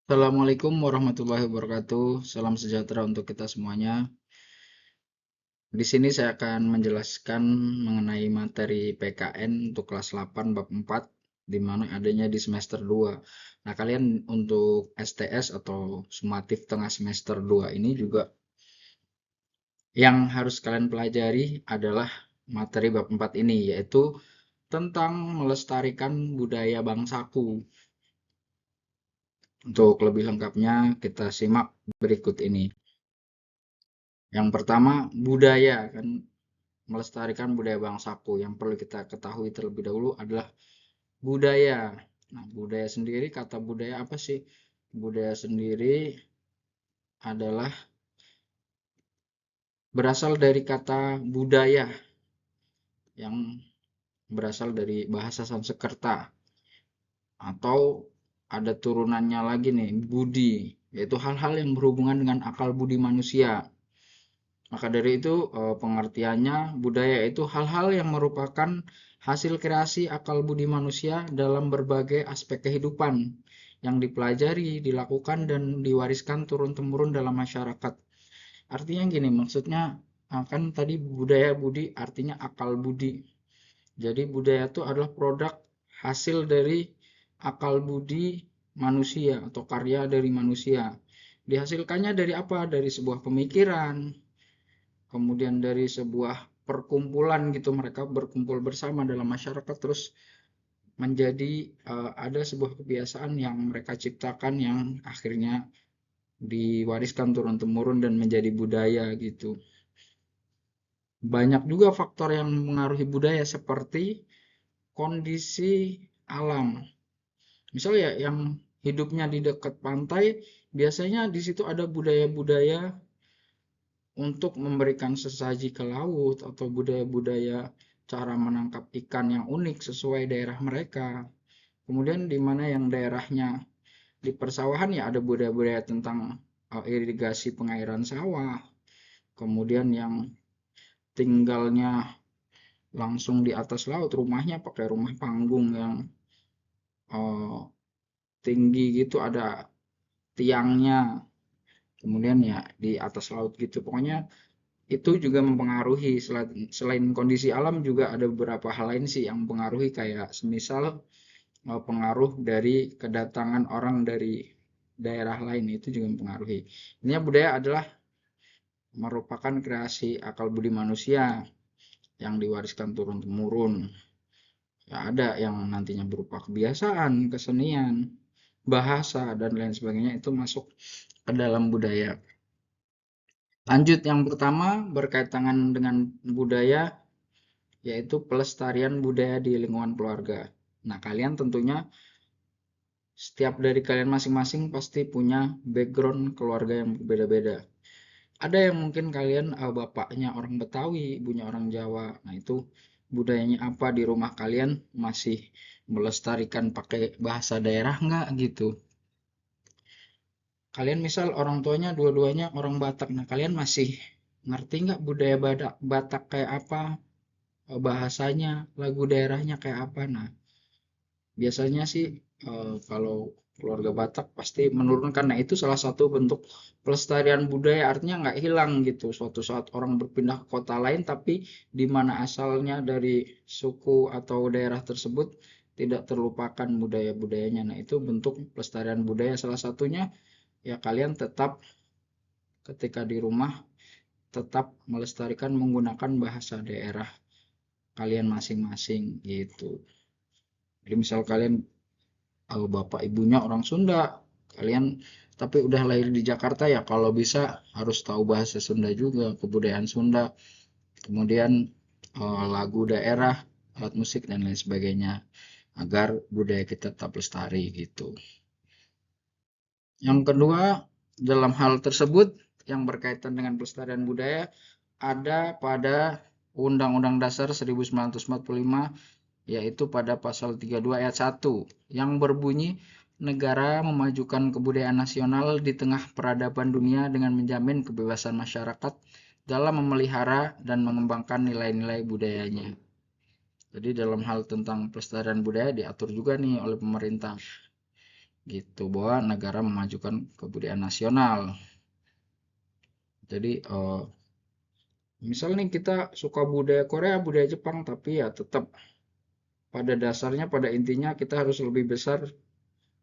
Assalamualaikum warahmatullahi wabarakatuh. Salam sejahtera untuk kita semuanya. Di sini saya akan menjelaskan mengenai materi PKN untuk kelas 8 bab 4 di mana adanya di semester 2. Nah, kalian untuk STS atau sumatif tengah semester 2 ini juga yang harus kalian pelajari adalah materi bab 4 ini, yaitu tentang melestarikan budaya bangsaku. Untuk lebih lengkapnya kita simak berikut ini. Yang pertama, budaya kan, melestarikan budaya bangsaku. Yang perlu kita ketahui terlebih dahulu adalah budaya. Nah, budaya sendiri, kata budaya apa sih? Budaya sendiri adalah berasal dari kata budaya yang berasal dari bahasa Sanskerta, atau ada turunannya lagi nih, budi, yaitu hal-hal yang berhubungan dengan akal budi manusia. Maka dari itu pengertiannya budaya itu hal-hal yang merupakan hasil kreasi akal budi manusia dalam berbagai aspek kehidupan yang dipelajari, dilakukan, dan diwariskan turun-temurun dalam masyarakat. Artinya gini, maksudnya kan tadi budaya budi artinya akal budi. Jadi budaya itu adalah produk hasil dari akal budi manusia atau karya dari manusia. Dihasilkannya dari apa? Dari sebuah pemikiran, kemudian dari sebuah perkumpulan gitu, mereka berkumpul bersama dalam masyarakat terus menjadi ada sebuah kebiasaan yang mereka ciptakan yang akhirnya diwariskan turun temurun dan menjadi budaya gitu. Banyak juga faktor yang mengaruhi budaya seperti kondisi alam. Misalnya yang hidupnya di dekat pantai, biasanya di situ ada budaya-budaya untuk memberikan sesaji ke laut atau budaya-budaya cara menangkap ikan yang unik sesuai daerah mereka. Kemudian di mana yang daerahnya di persawahan ya ada budaya-budaya tentang irigasi pengairan sawah. Kemudian yang tinggalnya langsung di atas laut, rumahnya pakai rumah panggung yang uh, tinggi gitu, ada tiangnya. Kemudian ya di atas laut gitu. Pokoknya itu juga mempengaruhi. Selain kondisi alam juga ada beberapa hal lain sih yang mempengaruhi, kayak semisal pengaruh dari kedatangan orang dari daerah lain, itu juga mempengaruhi. Intinya budaya adalah merupakan kreasi akal budi manusia yang diwariskan turun temurun. Ya, ada yang nantinya berupa kebiasaan, kesenian, bahasa, dan lain sebagainya, itu masuk ke dalam budaya. Lanjut, yang pertama berkaitan dengan budaya, yaitu pelestarian budaya di lingkungan keluarga. Nah, kalian tentunya setiap dari kalian masing-masing pasti punya background keluarga yang berbeda-beda. Ada yang mungkin kalian bapaknya orang Betawi, ibunya orang Jawa. Nah, itu budayanya apa di rumah kalian, masih melestarikan pakai bahasa daerah nggak gitu. Kalian misal orang tuanya dua-duanya orang Batak. Nah, kalian masih ngerti nggak budaya Batak kayak apa, bahasanya, lagu daerahnya kayak apa. Nah, biasanya sih kalau keluarga Batak pasti menurunkan. Nah, itu salah satu bentuk pelestarian budaya, artinya nggak hilang gitu. Suatu saat orang berpindah ke kota lain, tapi di mana asalnya dari suku atau daerah tersebut tidak terlupakan budaya-budayanya. Nah, itu bentuk pelestarian budaya. Salah satunya ya kalian tetap ketika di rumah tetap melestarikan menggunakan bahasa daerah kalian masing-masing gitu. Jadi misal kalian bapak ibunya orang Sunda, kalian tapi udah lahir di Jakarta, ya kalau bisa harus tahu bahasa Sunda juga, kebudayaan Sunda, kemudian lagu daerah, alat musik, dan lain sebagainya, agar budaya kita tetap lestari gitu. Yang kedua, dalam hal tersebut yang berkaitan dengan pelestarian budaya, ada pada Undang-Undang Dasar 1945, yaitu pada pasal 32 ayat 1 yang berbunyi, negara memajukan kebudayaan nasional di tengah peradaban dunia dengan menjamin kebebasan masyarakat dalam memelihara dan mengembangkan nilai-nilai budayanya. Jadi dalam hal tentang pelestarian budaya diatur juga nih oleh pemerintah. gitu, bahwa negara memajukan kebudayaan nasional. Jadi misal nih kita suka budaya Korea, budaya Jepang, tapi ya tetap pada dasarnya, pada intinya kita harus lebih besar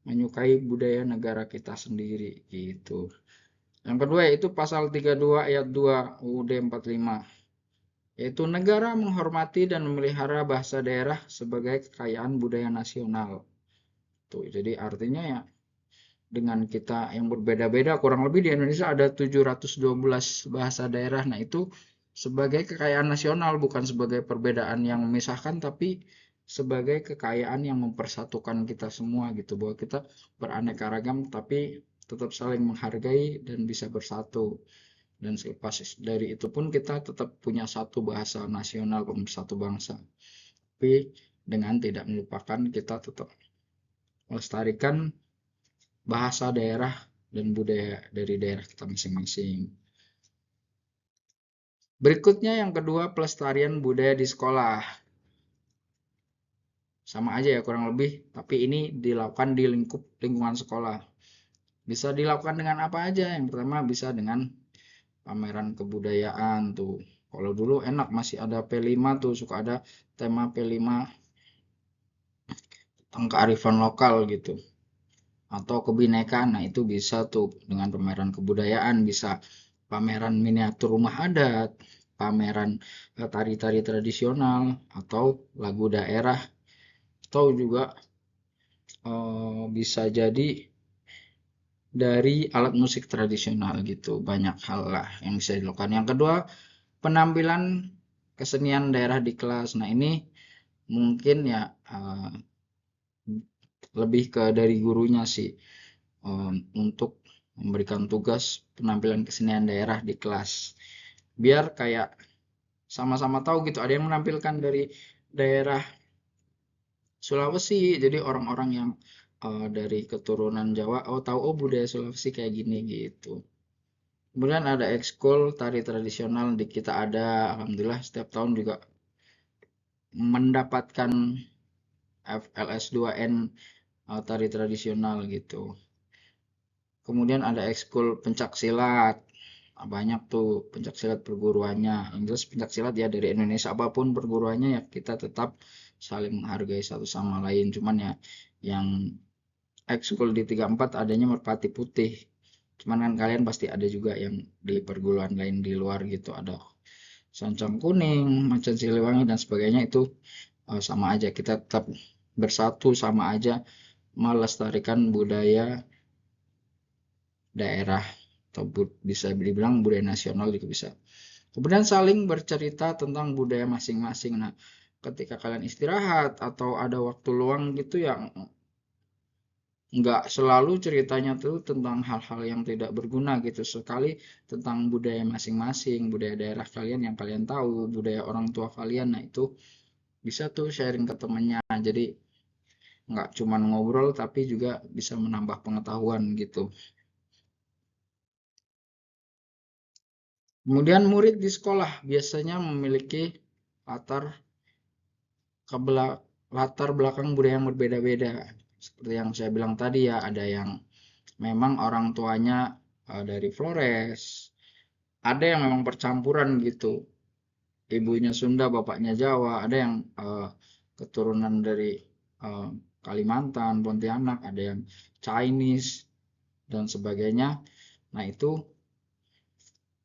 menyukai budaya negara kita sendiri gitu. Yang kedua yaitu pasal 32 ayat 2 UUD 45, yaitu negara menghormati dan memelihara bahasa daerah sebagai kekayaan budaya nasional. Tuh, jadi artinya ya dengan kita yang berbeda-beda, kurang lebih di Indonesia ada 712 bahasa daerah. Nah, itu sebagai kekayaan nasional, bukan sebagai perbedaan yang memisahkan, tapi sebagai kekayaan yang mempersatukan kita semua gitu, bahwa kita beraneka ragam tapi tetap saling menghargai dan bisa bersatu. Dan selepas dari itu pun kita tetap punya satu bahasa nasional pemersatu bangsa. Tapi dengan tidak melupakan kita tetap melestarikan bahasa daerah dan budaya dari daerah kita masing-masing. Berikutnya yang kedua, pelestarian budaya di sekolah. Sama aja ya kurang lebih, tapi ini dilakukan di lingkungan sekolah. Bisa dilakukan dengan apa aja? Yang pertama bisa dengan pameran kebudayaan tuh. Kalau dulu enak masih ada P5 tuh, suka ada tema P5 tentang kearifan lokal gitu. Atau kebinekaan, nah itu bisa tuh dengan pameran kebudayaan, bisa pameran miniatur rumah adat, pameran tari-tari tradisional, atau lagu daerah, atau juga bisa jadi dari alat musik tradisional gitu. Banyak hal lah yang bisa dilakukan. Yang kedua, penampilan kesenian daerah di kelas. Nah, ini mungkin ya lebih ke dari gurunya sih, untuk memberikan tugas penampilan kesenian daerah di kelas. Biar kayak sama-sama tahu gitu, ada yang menampilkan dari daerah Sulawesi, jadi orang-orang yang dari keturunan Jawa, oh tahu oh budaya Sulawesi kayak gini gitu. Kemudian ada ekskul tari tradisional di kita ada, alhamdulillah setiap tahun juga mendapatkan FLS 2N tari tradisional gitu. Kemudian ada ekskul pencak silat. Banyak tuh pencak silat perguruannya. Yang jelas pencak silat ya dari Indonesia apapun perguruannya ya kita tetap saling menghargai satu sama lain. Cuman ya yang ekskul di 34 adanya merpati putih. Cuman kan kalian pasti ada juga yang di perguruan lain di luar gitu. Ada Sancang Kuning, Macan Siliwangi dan sebagainya itu sama aja. Kita tetap bersatu sama aja melestarikan budaya daerah atau bisa dibilang budaya nasional juga bisa. Kemudian saling bercerita tentang budaya masing-masing. Nah, ketika kalian istirahat atau ada waktu luang gitu ya, nggak selalu ceritanya tuh tentang hal-hal yang tidak berguna gitu. Sekali tentang budaya masing-masing, budaya daerah kalian yang kalian tahu, budaya orang tua kalian. Nah, itu bisa tuh sharing ke temennya. Jadi nggak cuma ngobrol tapi juga bisa menambah pengetahuan gitu. Kemudian murid di sekolah biasanya memiliki latar latar belakang budaya yang berbeda-beda. Seperti yang saya bilang tadi ya, ada yang memang orang tuanya dari Flores, ada yang memang percampuran gitu. Ibunya Sunda, bapaknya Jawa, ada yang keturunan dari eh, Kalimantan, Pontianak, ada yang Chinese dan sebagainya. Nah, itu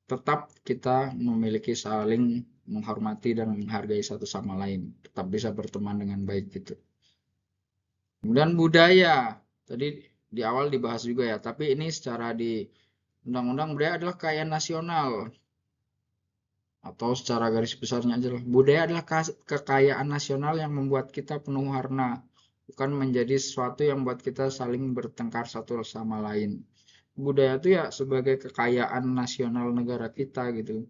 tetap kita memiliki saling menghormati dan menghargai satu sama lain. Tetap bisa berteman dengan baik gitu. Kemudian budaya. Tadi di awal dibahas juga ya, tapi ini secara di undang-undang budaya adalah kekayaan nasional. Atau secara garis besarnya aja lah. Budaya adalah kekayaan nasional yang membuat kita penuh warna. Bukan menjadi sesuatu yang membuat kita saling bertengkar satu sama lain. Budaya itu ya sebagai kekayaan nasional negara kita gitu.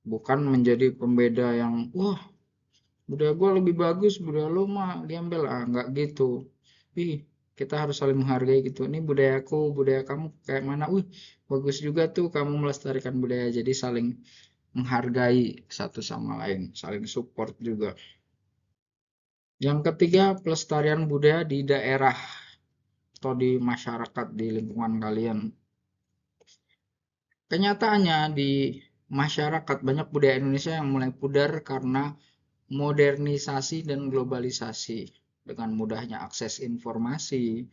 Bukan menjadi pembeda yang, wah budaya gue lebih bagus, budaya lo mah diambil. Nggak gitu. Ih, kita harus saling menghargai gitu. Ini budayaku, budaya kamu kayak mana? Wih, bagus juga tuh kamu melestarikan budaya. Jadi saling menghargai satu sama lain, saling support juga. Yang ketiga, pelestarian budaya di daerah. atau di masyarakat di lingkungan kalian. Kenyataannya di masyarakat banyak budaya Indonesia yang mulai pudar karena modernisasi dan globalisasi. Dengan mudahnya akses informasi,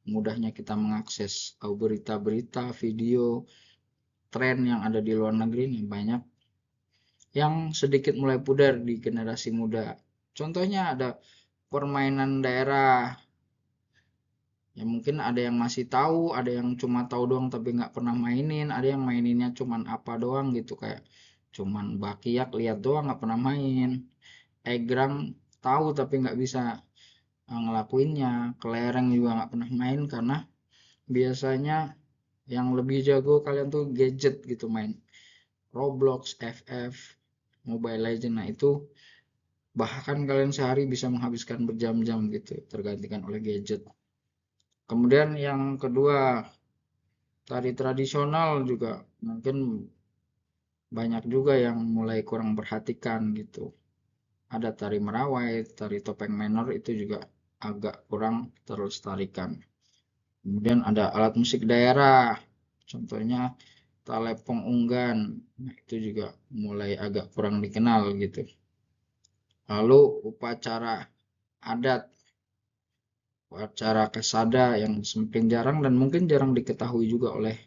mudahnya kita mengakses berita-berita, video, tren yang ada di luar negeri nih banyak yang sedikit mulai pudar di generasi muda. Contohnya ada permainan daerah. Ya mungkin ada yang masih tahu, ada yang cuma tahu doang tapi nggak pernah mainin, ada yang maininnya cuman apa doang gitu kayak cuman bakiak lihat doang nggak pernah main. Egrang tahu tapi nggak bisa ngelakuinnya. Kelereng juga nggak pernah main karena biasanya yang lebih jago kalian tuh gadget gitu main. Roblox, FF, Mobile Legends. Nah itu bahkan kalian sehari bisa menghabiskan berjam-jam gitu tergantikan oleh gadget. Kemudian yang kedua, tari tradisional juga mungkin banyak juga yang mulai kurang perhatikan gitu. Ada tari merawai, tari topeng menor itu juga agak kurang terlestarikan. Kemudian ada alat musik daerah, contohnya talepong unggan, nah, itu juga mulai agak kurang dikenal gitu. Lalu upacara adat, upacara kasada yang semakin jarang dan mungkin jarang diketahui juga oleh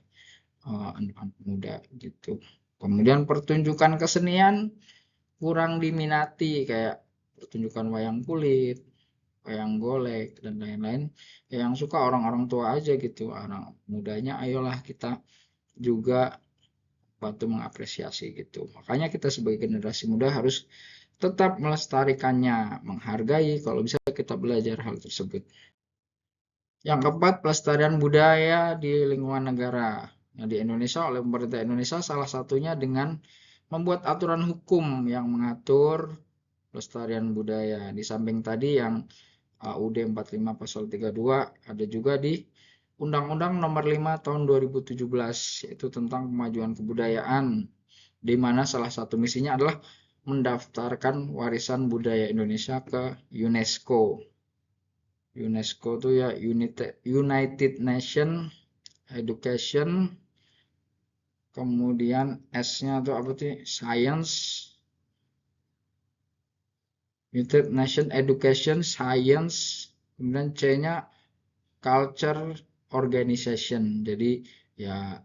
anak-anak muda gitu. Kemudian pertunjukan kesenian kurang diminati kayak pertunjukan wayang kulit, wayang golek dan lain-lain. Yang suka orang-orang tua aja gitu. Anak mudanya ayolah kita juga bantu mengapresiasi gitu. Makanya kita sebagai generasi muda harus tetap melestarikannya, menghargai kalau bisa kita belajar hal tersebut. Yang keempat, pelestarian budaya di lingkungan negara. Nah, di Indonesia oleh pemerintah Indonesia salah satunya dengan membuat aturan hukum yang mengatur pelestarian budaya. Di samping tadi yang UUD 45 pasal 32 ada juga di Undang-Undang Nomor 5 tahun 2017 yaitu tentang kemajuan kebudayaan di mana salah satu misinya adalah mendaftarkan warisan budaya Indonesia ke UNESCO. UNESCO itu ya United Nations Education, kemudian S-nya itu apa sih? Science, United Nations Education, Science, kemudian C-nya Culture Organization. Jadi ya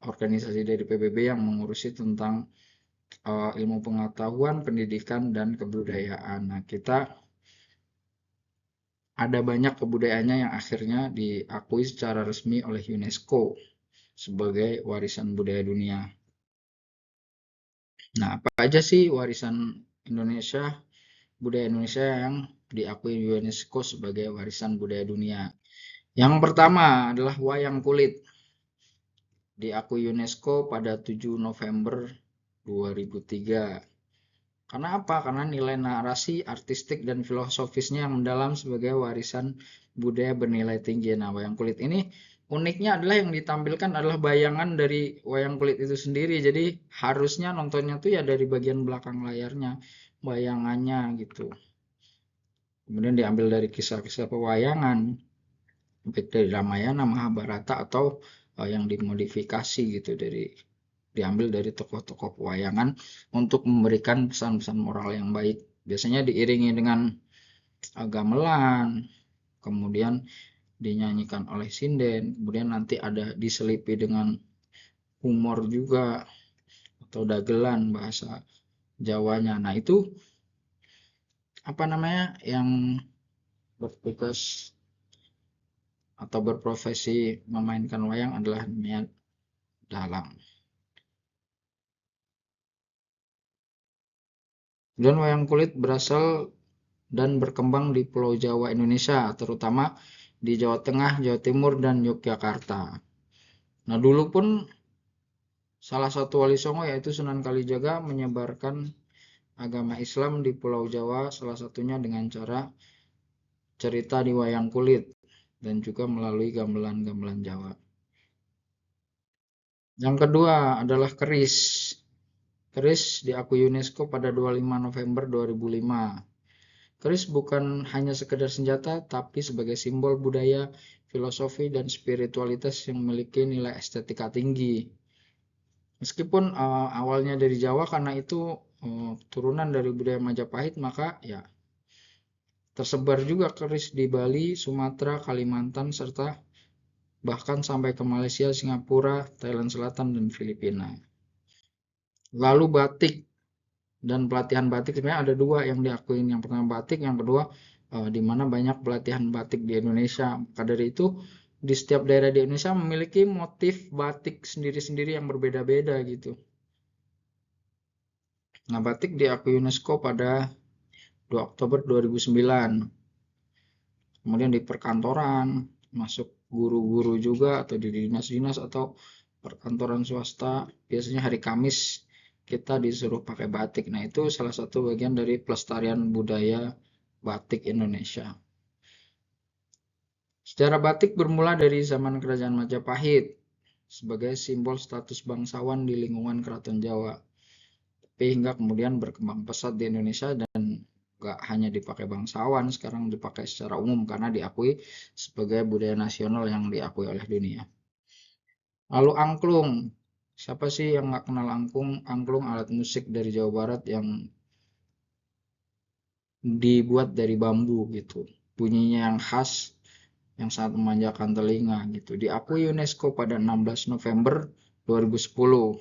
organisasi dari PBB yang mengurusi tentang ilmu pengetahuan, pendidikan, dan kebudayaan. Nah, kita ada banyak kebudayaannya yang akhirnya diakui secara resmi oleh UNESCO sebagai warisan budaya dunia. Nah, apa aja sih warisan Indonesia, budaya Indonesia yang diakui UNESCO sebagai warisan budaya dunia? Yang pertama adalah wayang kulit. Diakui UNESCO pada 7 November 2003. Karena apa? Karena nilai narasi, artistik, dan filosofisnya yang mendalam sebagai warisan budaya bernilai tinggi. Nah, wayang kulit ini uniknya adalah yang ditampilkan adalah bayangan dari wayang kulit itu sendiri. Jadi harusnya nontonnya tuh ya dari bagian belakang layarnya, bayangannya gitu. Kemudian diambil dari kisah-kisah pewayangan, baik dari Ramayana, Mahabharata, atau yang dimodifikasi gitu diambil dari tokoh-tokoh pewayangan untuk memberikan pesan-pesan moral yang baik. Biasanya diiringi dengan gamelan, kemudian dinyanyikan oleh sinden, kemudian nanti ada diselipi dengan humor juga atau dagelan bahasa Jawanya. Nah, itu apa namanya yang bertugas atau berprofesi memainkan wayang adalah niat dalang. Dan wayang kulit berasal dan berkembang di Pulau Jawa Indonesia, terutama di Jawa Tengah, Jawa Timur, dan Yogyakarta. Nah, dulu pun salah satu wali songo yaitu Sunan Kalijaga menyebarkan agama Islam di Pulau Jawa, salah satunya dengan cara cerita di wayang kulit dan juga melalui gamelan-gamelan Jawa. Yang kedua adalah keris. Keris diakui UNESCO pada 25 November 2005. Keris bukan hanya sekedar senjata, tapi sebagai simbol budaya, filosofi, dan spiritualitas yang memiliki nilai estetika tinggi. Meskipun awalnya dari Jawa, karena itu turunan dari budaya Majapahit, maka ya tersebar juga keris di Bali, Sumatera, Kalimantan, serta bahkan sampai ke Malaysia, Singapura, Thailand Selatan, dan Filipina. Lalu batik dan pelatihan batik sebenarnya ada dua yang diakuin. Yang pertama batik, yang kedua di mana banyak pelatihan batik di Indonesia. Maka dari itu di setiap daerah di Indonesia memiliki motif batik sendiri-sendiri yang berbeda-beda gitu. Nah, batik diakui UNESCO pada 2 Oktober 2009. Kemudian di perkantoran, masuk guru-guru juga atau di dinas-dinas atau perkantoran swasta, biasanya hari Kamis kita disuruh pakai batik. Nah, itu salah satu bagian dari pelestarian budaya batik Indonesia. Sejarah batik bermula dari zaman Kerajaan Majapahit sebagai simbol status bangsawan di lingkungan Keraton Jawa. Tapi hingga kemudian berkembang pesat di Indonesia dan gak hanya dipakai bangsawan, sekarang dipakai secara umum karena diakui sebagai budaya nasional yang diakui oleh dunia. Lalu angklung, siapa sih yang gak kenal angklung? Angklung alat musik dari Jawa Barat yang dibuat dari bambu gitu, bunyinya yang khas, yang sangat memanjakan telinga gitu. Diakui UNESCO pada 16 November 2010.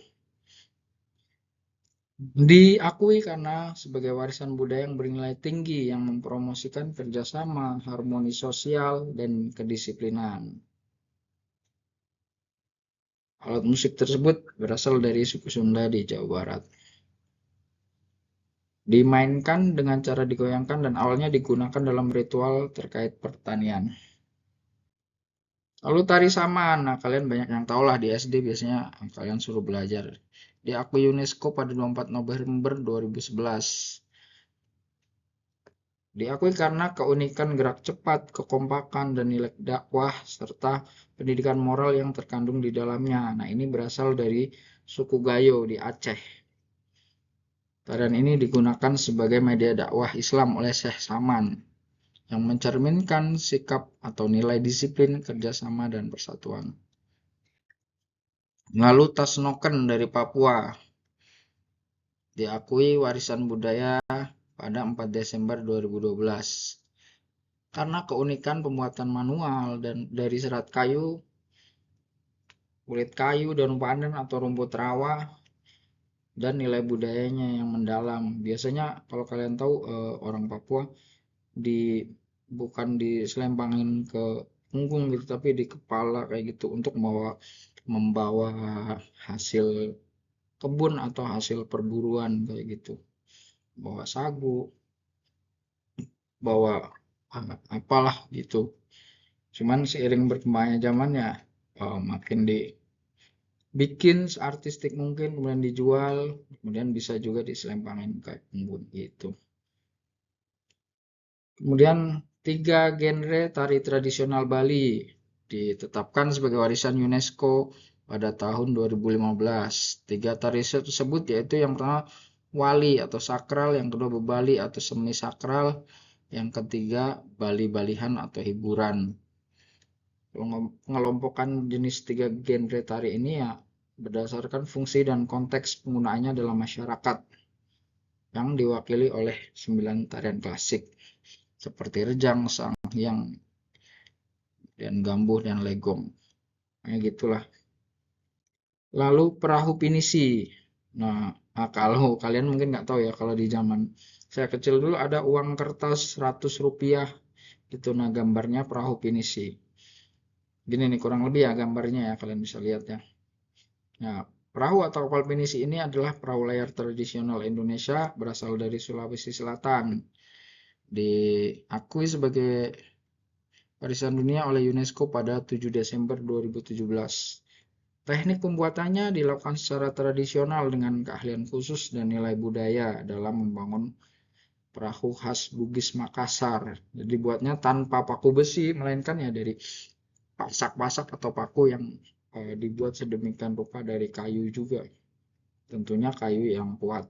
Diakui karena sebagai warisan budaya yang bernilai tinggi yang mempromosikan kerjasama, harmoni sosial, dan kedisiplinan. Alat musik tersebut berasal dari suku Sunda di Jawa Barat. Dimainkan dengan cara digoyangkan dan awalnya digunakan dalam ritual terkait pertanian. Lalu tari saman, nah kalian banyak yang tahu lah di SD biasanya kalian suruh belajar. Diakui UNESCO pada 24 November 2011. Diakui karena keunikan gerak cepat, kekompakan, dan nilai dakwah, serta pendidikan moral yang terkandung di dalamnya. Nah, ini berasal dari suku Gayo di Aceh. Tarian ini digunakan sebagai media dakwah Islam oleh Syekh Saman, yang mencerminkan sikap atau nilai disiplin, kerjasama, dan persatuan. Lalu tas noken dari Papua diakui warisan budaya pada 4 Desember 2012. Karena keunikan pembuatan manual dan dari serat kayu, kulit kayu, daun pandan atau rumput rawa, dan nilai budayanya yang mendalam. Biasanya kalau kalian tahu orang Papua di bukan diselempangin ke punggung gitu, tapi di kepala kayak gitu untuk membawa hasil kebun atau hasil perburuan kayak gitu. Bawa sagu, bawa apalah gitu. Cuman seiring berkembangnya zaman ya makin dibikin seartistik mungkin, kemudian dijual, kemudian bisa juga diselempangin ke punggung gitu. Kemudian 3 genre tari tradisional Bali ditetapkan sebagai warisan UNESCO pada tahun 2015. 3 tari tersebut yaitu yang pertama wali atau sakral, yang kedua bebali atau semi sakral, yang ketiga bali-balihan atau hiburan. Pengelompokan jenis 3 genre tari ini ya berdasarkan fungsi dan konteks penggunaannya dalam masyarakat yang diwakili oleh 9 tarian klasik seperti rejang, sanghyang, dan gambuh dan legong. Kayak gitulah. Lalu perahu pinisi. Nah, kalau kalian mungkin nggak tahu ya, kalau di zaman saya kecil dulu ada uang kertas 100 rupiah gitu. Nah, gambarnya perahu pinisi. Gini nih kurang lebih ya gambarnya ya, kalian bisa lihat ya. Nah, perahu atau kapal pinisi ini adalah perahu layar tradisional Indonesia berasal dari Sulawesi Selatan. Diakui sebagai warisan dunia oleh UNESCO pada 7 Desember 2017. Teknik pembuatannya dilakukan secara tradisional dengan keahlian khusus dan nilai budaya dalam membangun perahu khas Bugis Makassar. Jadi buatnya tanpa paku besi, melainkan ya dari pasak-pasak atau paku yang dibuat sedemikian rupa dari kayu juga. Tentunya kayu yang kuat.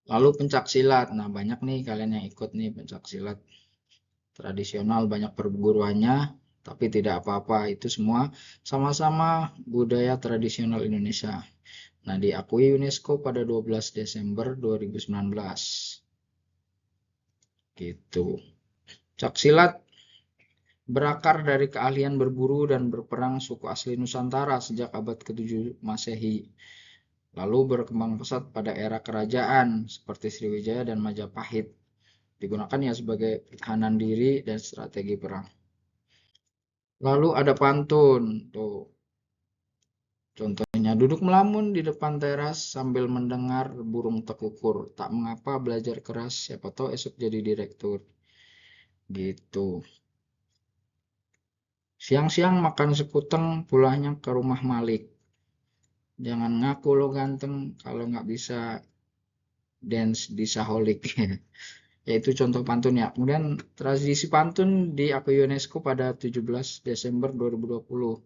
Lalu pencak silat. Nah, banyak nih kalian yang ikut nih pencak silat tradisional, banyak perguruannya, tapi tidak apa-apa. Itu semua sama-sama budaya tradisional Indonesia. Nah, diakui UNESCO pada 12 Desember 2019. Gitu. Pencak silat berakar dari keahlian berburu dan berperang suku asli Nusantara sejak abad ke-7 Masehi. Lalu berkembang pesat pada era kerajaan seperti Sriwijaya dan Majapahit. Digunakan ya sebagai pertahanan diri dan strategi perang. Lalu ada pantun, tuh contohnya duduk melamun di depan teras sambil mendengar burung tekukur. Tak mengapa belajar keras, siapa tahu esok jadi direktur. Gitu. Siang-siang makan sekuteng, pulangnya ke rumah Malik. Jangan ngaku lo ganteng kalau nggak bisa dance di Saholik. Yaitu contoh pantun ya. Kemudian tradisi pantun diakui UNESCO pada 17 Desember 2020.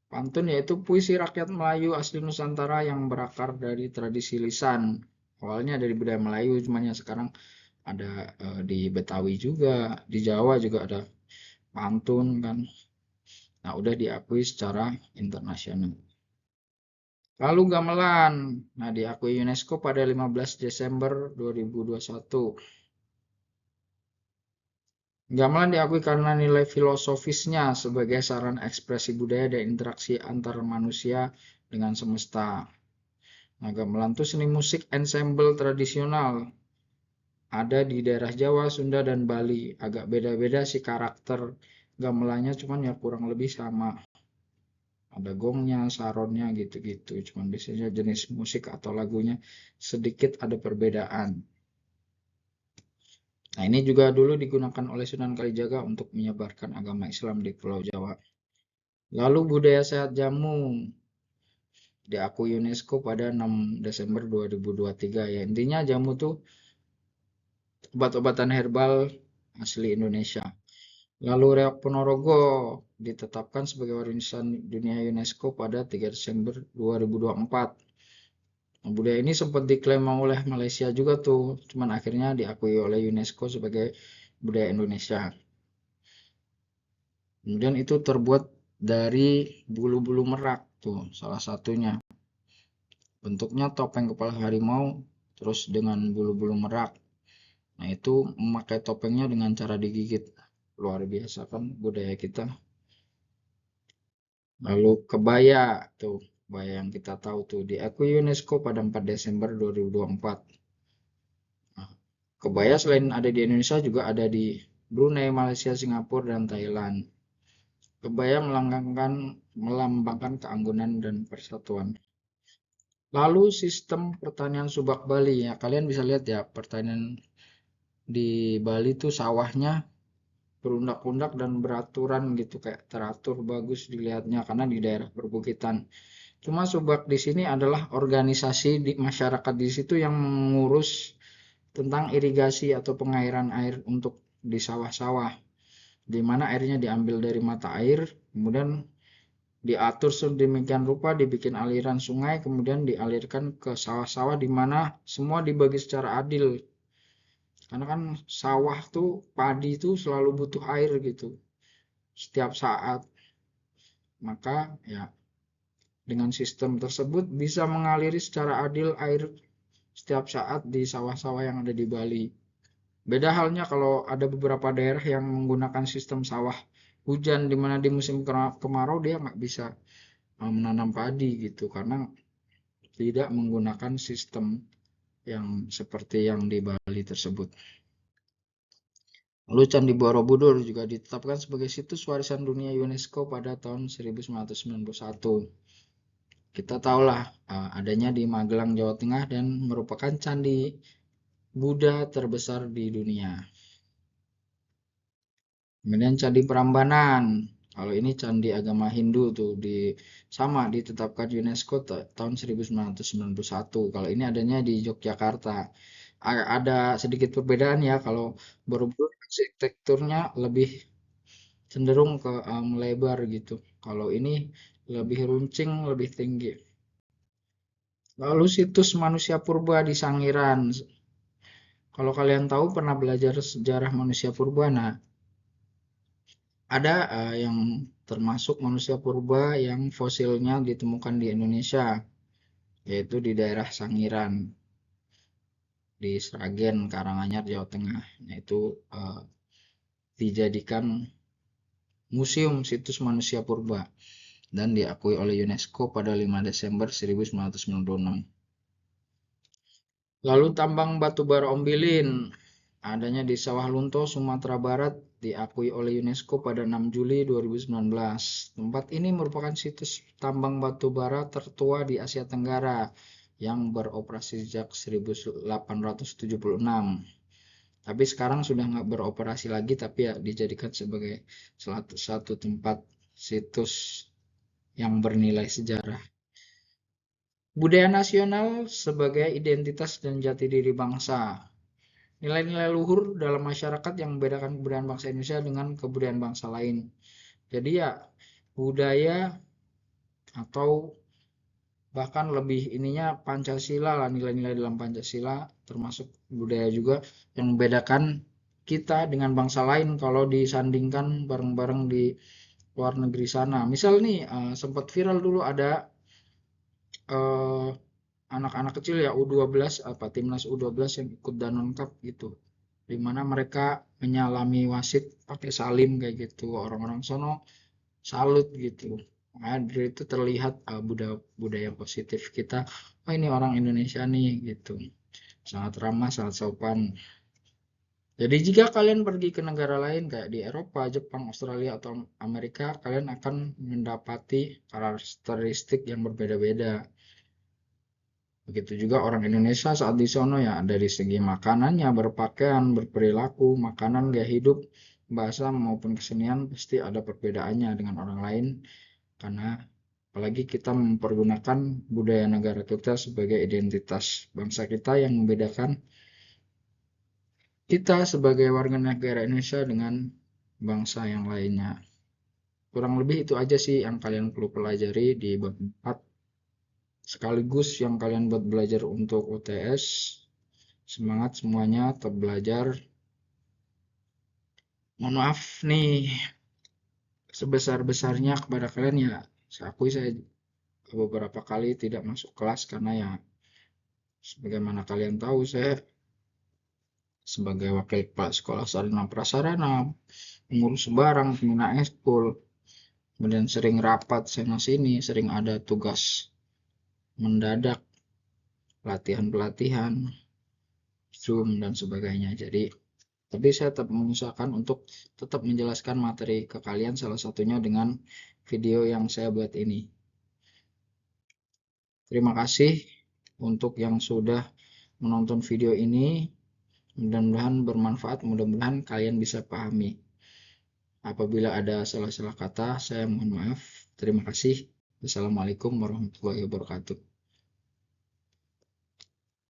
Pantun yaitu puisi rakyat Melayu asli Nusantara yang berakar dari tradisi lisan. Awalnya dari budaya Melayu, cuman ya sekarang ada di Betawi juga, di Jawa juga ada pantun kan. Nah, udah diakui secara internasional. Lalu gamelan. Nah, diakui UNESCO pada 15 Desember 2021. Gamelan diakui karena nilai filosofisnya sebagai sarana ekspresi budaya dan interaksi antar manusia dengan semesta. Nah, gamelan itu seni musik ensemble tradisional. Ada di daerah Jawa, Sunda, dan Bali. Agak beda-beda sih karakter gamelannya, cuman ya kurang lebih sama. Ada gongnya, saronnya, gitu-gitu. Cuman biasanya jenis musik atau lagunya sedikit ada perbedaan. Nah, ini juga dulu digunakan oleh Sunan Kalijaga untuk menyebarkan agama Islam di Pulau Jawa. Lalu budaya sehat jamu diakui UNESCO pada 6 Desember 2023 ya. Intinya jamu tuh obat-obatan herbal asli Indonesia. Lalu Reok Ponorogo ditetapkan sebagai warisan dunia UNESCO pada 3 Desember 2024. Nah, budaya ini sempat diklaim oleh Malaysia juga tuh, cuman akhirnya diakui oleh UNESCO sebagai budaya Indonesia. Kemudian itu terbuat dari bulu-bulu merak tuh salah satunya. Bentuknya topeng kepala harimau terus dengan bulu-bulu merak. Nah, itu memakai topengnya dengan cara digigit. Luar biasa kan budaya kita. Lalu kebaya tuh, kebaya yang kita tahu tuh diakui UNESCO pada 4 Desember 2024. Nah, kebaya selain ada di Indonesia juga ada di Brunei, Malaysia, Singapura, dan Thailand. Kebaya melambangkan keanggunan dan persatuan. Lalu sistem pertanian subak Bali ya, kalian bisa lihat ya pertanian di Bali tuh sawahnya berundak-undak dan beraturan gitu kayak teratur bagus dilihatnya karena di daerah perbukitan. Cuma subak di sini adalah organisasi di masyarakat di situ yang mengurus tentang irigasi atau pengairan air untuk di sawah-sawah, di mana airnya diambil dari mata air, kemudian diatur sedemikian rupa, dibikin aliran sungai, kemudian dialirkan ke sawah-sawah di mana semua dibagi secara adil. Karena kan sawah tuh, padi tuh selalu butuh air gitu, setiap saat. Maka ya dengan sistem tersebut bisa mengaliri secara adil air setiap saat di sawah-sawah yang ada di Bali. Beda halnya kalau ada beberapa daerah yang menggunakan sistem sawah hujan di mana di musim kemarau dia nggak bisa menanam padi gitu karena tidak menggunakan sistem yang seperti yang di Bali tersebut. Lalu Candi Borobudur juga ditetapkan sebagai situs warisan dunia UNESCO pada tahun 1991. Kita tahulah adanya di Magelang, Jawa Tengah dan merupakan candi Buddha terbesar di dunia. Kemudian Candi Prambanan. Kalau ini candi agama Hindu tuh sama ditetapkan UNESCO tahun 1991. Kalau ini adanya di Yogyakarta. Ada sedikit perbedaan ya kalau Borobudur arsitekturnya lebih cenderung ke melebar gitu. Kalau ini lebih runcing, lebih tinggi. Lalu situs manusia purba di Sangiran. Kalau kalian tahu pernah belajar sejarah manusia purba, nah ada yang termasuk manusia purba yang fosilnya ditemukan di Indonesia, yaitu di daerah Sangiran, di Sragen, Karanganyar, Jawa Tengah. Nah, itu dijadikan museum situs manusia purba dan diakui oleh UNESCO pada 5 Desember 1996. Lalu tambang batu bara Ombilin, adanya di Sawah Lunto, Sumatera Barat, diakui oleh UNESCO pada 6 Juli 2019. Tempat ini merupakan situs tambang batu bara tertua di Asia Tenggara yang beroperasi sejak 1876. Tapi sekarang sudah nggak beroperasi lagi, tapi ya dijadikan sebagai satu tempat situs yang bernilai sejarah. Budaya nasional sebagai identitas dan jati diri bangsa. Nilai-nilai luhur dalam masyarakat yang membedakan kebudayaan bangsa Indonesia dengan kebudayaan bangsa lain. Jadi ya budaya atau bahkan lebih ininya Pancasila lah, nilai-nilai dalam Pancasila termasuk budaya juga yang membedakan kita dengan bangsa lain kalau disandingkan bareng-bareng di luar negeri sana. Misal nih sempat viral dulu ada eh, anak-anak kecil ya U12 apa timnas U12 yang ikut Danone Cup gitu. Di mana mereka menyalami wasit pakai salim kayak gitu. Orang-orang sono salut gitu. Nah, dari itu terlihat budaya budaya positif kita. Oh, ini orang Indonesia nih gitu. Sangat ramah, sangat sopan. Jadi jika kalian pergi ke negara lain kayak di Eropa, Jepang, Australia atau Amerika, kalian akan mendapati karakteristik yang berbeda-beda. Begitu juga orang Indonesia saat di sono ya dari segi makanannya, berpakaian, berperilaku, makanan, gaya hidup, bahasa maupun kesenian pasti ada perbedaannya dengan orang lain karena apalagi kita mempergunakan budaya negara kita sebagai identitas bangsa kita yang membedakan kita sebagai warga negara Indonesia dengan bangsa yang lainnya. Kurang lebih itu aja sih yang kalian perlu pelajari di bab 4 sekaligus yang kalian buat belajar untuk UTS. Semangat semuanya, tetap belajar. Mohon maaf nih sebesar-besarnya kepada kalian ya. Saya akui saya beberapa kali tidak masuk kelas karena ya sebagaimana kalian tahu saya sebagai wakil kepala sekolah sarjana prasarana, pengurus barang, pembina ekskul, kemudian sering rapat sana sini, sering ada tugas mendadak, pelatihan-pelatihan, Zoom dan sebagainya. Jadi tapi saya tetap mengusahakan untuk tetap menjelaskan materi ke kalian salah satunya dengan video yang saya buat ini. Terima kasih untuk yang sudah menonton video ini. Mudah-mudahan bermanfaat, mudah-mudahan kalian bisa pahami. Apabila ada salah-salah kata, saya mohon maaf. Terima kasih. Wassalamualaikum warahmatullahi wabarakatuh.